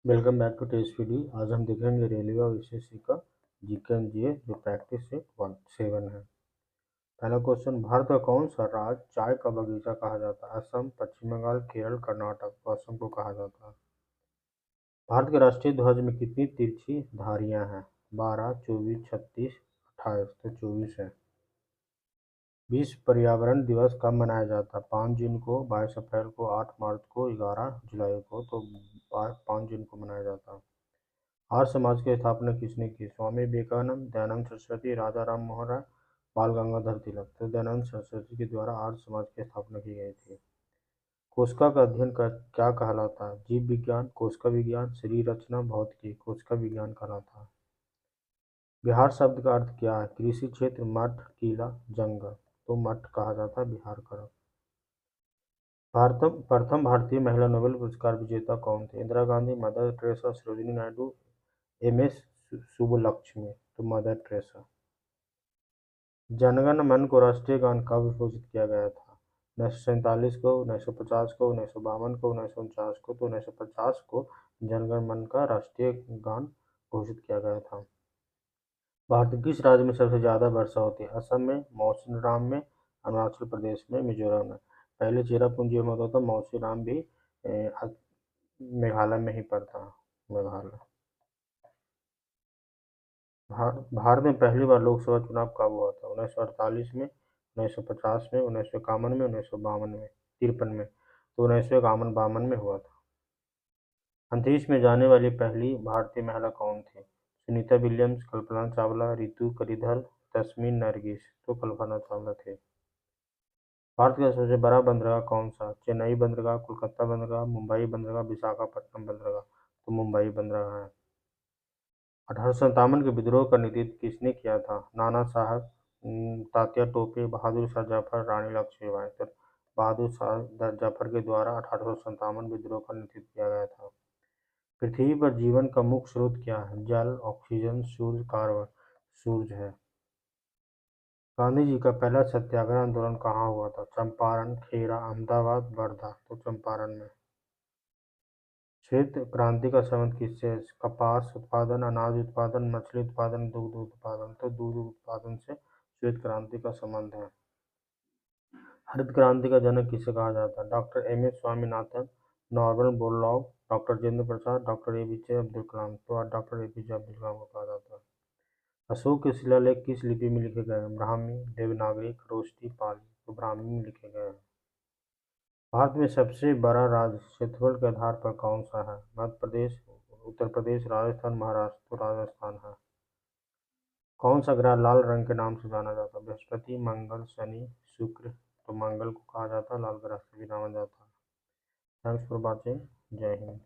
Welcome back to test video. आज हम देखेंगे रेलवे और विशेषी का जीके जो प्रैक्टिस से 7 है। पहला क्वेश्चन, भारत का कौन सा राज्य चाय का बगीचा कहा जाता है? असम, पश्चिम बंगाल, केरल, कर्नाटक। तो असम को कहा जाता है। भारत के राष्ट्रीय ध्वज में कितनी तिरछी धारियां हैं? 12, 24, 36, 28। तो 24 है। विश्व पर्यावरण दिवस कब मनाया जाता है? 5 जून को, 22 अप्रैल को, 8 मार्च को, 11 जुलाई को। तो 5 जून को मनाया जाता है। आर्य समाज की स्थापना किसने की? स्वामी विवेकानंद, दयानंद सरस्वती, राजा राम मोहन राय, बाल गंगाधर तिलक। तो दयानंद सरस्वती के द्वारा आर्य समाज की स्थापना की गई थी। कोशिका का अध्ययन क्या कहलाता है? जीव विज्ञान, कोशिका विज्ञान, शरीर रचना, भौतिकी। कोशिका विज्ञान कहलाता है। बिहार शब्द का अर्थ क्या है? कृषि क्षेत्र, मठ, किला, जंगल। तो मठ कहा जाता है बिहार का। प्रथम भारतीय महिला नोबेल पुरस्कार विजेता कौन थे? Indira Gandhi, mother Teresa, Sarojini Naidu, M S. Subbulakshmi. तो मदर टेरेसा। जनगण मन को राष्ट्रीय गान कब घोषित किया गया था? 1947 को, 1950 को, 1952 को, 1949 को। तो 1950 को जनगण मन का राष्ट्रीय गान घोषित किया गया था। भारत के किस राज्य में सबसे ज्यादा वर्षा होती है? असम में, मौसिनराम में, अरुणाचल प्रदेश में, मिजोरम में। पहले चेरापूंजी में होता था, मौसिनराम भी मेघालय में ही पड़ता है। मेघालय। भारत में पहली बार लोकसभा चुनाव कब हुआ था? 1948 में, 1950 में, 1951 में, 1952 में, 53 में। तो 1951 में हुआ था। अंतरिक्ष में जाने वाली पहली भारतीय महिला कौन थी? सुनीता विलियम्स, कल्पना चावला, रितु करिधल, तस्मीन नरगिस। तो कल्पना चावला थे। भारत का सबसे बड़ा बंदरगाह कौन सा? चेन्नई बंदरगाह, कोलकाता बंदरगाह, मुंबई बंदरगाह, विशाखापट्टनम बंदरगाह। तो मुंबई बंदरगाह है। 1857 के विद्रोह का नेतृत्व किसने किया था? नाना साहब, तात्या टोपे, बहादुर शाह जफर, रानी लक्ष्मीबाई। तो बहादुर शाह जफर के द्वारा 1857 विद्रोह का नेतृत्व किया गया था। पृथ्वी पर जीवन का मुख्य स्रोत क्या है? जल, ऑक्सीजन, सूर्य, कार्बन। सूर्य है। गांधी जी का पहला सत्याग्रह आंदोलन कहाँ हुआ था? चंपारण, खेरा, अहमदाबाद, वर्धा। तो चंपारण में। श्वेत क्रांति का संबंध किससे है? कपास उत्पादन, अनाज उत्पादन, मछली उत्पादन, दुग्ध उत्पादन। तो दूध उत्पादन से श्वेत क्रांति का संबंध है। हरित क्रांति का जनक किसे कहा जाता है? Doctor M S Swaminathan, Norman Borlaug, doctor Rajendra Prasad, doctor APJ Abdul Kalam. तो डॉक्टर एपीजे अब्दुल कलाम को कहा जाता है। अशोक के शिलालेख किस लिपि में लिखे गए हैं? ब्राह्मी, देवनागरी, खरोष्टी, पाली। तो ब्राह्मी में लिखे गए हैं। भारत में सबसे बड़ा राज्य क्षेत्रफल के आधार पर कौन सा है? मध्य प्रदेश, उत्तर प्रदेश, राजस्थान, महाराष्ट्र। तो राजस्थान है। कौन सा ग्रह लाल रंग के नाम से जाना जाता है? बृहस्पति, मंगल, शनि, शुक्र। तो मंगल को कहा जाता है लाल ग्रह से भी जाना जाता है। Thanks for watching. जय हिंद।